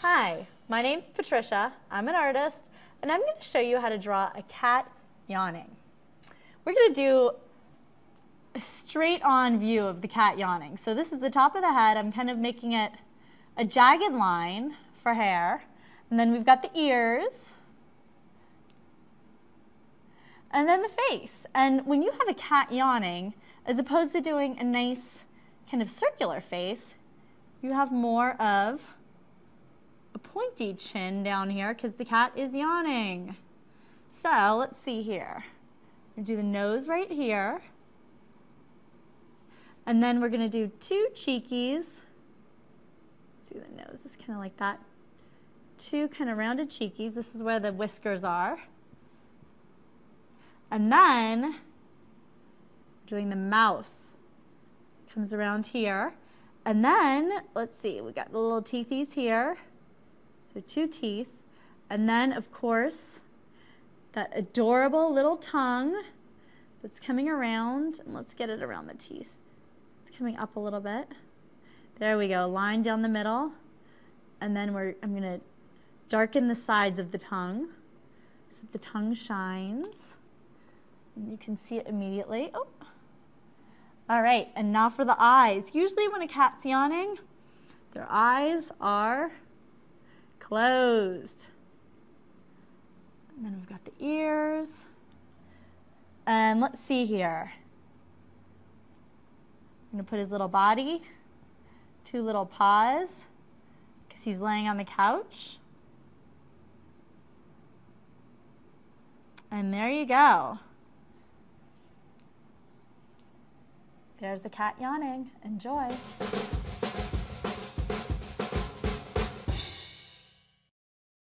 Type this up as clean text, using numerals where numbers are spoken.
Hi, my name's Patricia. I'm an artist, and I'm going to show you how to draw a cat yawning. We're going to do a straight-on view of the cat yawning. So this is the top of the head. I'm kind of making it a jagged line for hair. And then we've got the ears. And then the face. And when you have a cat yawning, as opposed to doing a nice kind of circular face, you have more of a pointy chin down here because the cat is yawning. So let's see here. We're going to do the nose right here. And then we're going to do two cheekies. See, the nose is kind of like that. Two kind of rounded cheekies. This is where the whiskers are. And then doing the mouth. Comes around here. And then, let's see, we got the little teethies here. So two teeth. And then, of course, that adorable little tongue that's coming around. And let's get it around the teeth. It's coming up a little bit. There we go, line down the middle. And then I'm going to darken the sides of the tongue so that the tongue shines. And you can see it immediately. Oh. All right, and now for the eyes. Usually when a cat's yawning, their eyes are closed. And then we've got the ears. And let's see here. I'm going to put his little body, two little paws, because he's laying on the couch. And there you go. There's the cat yawning. Enjoy.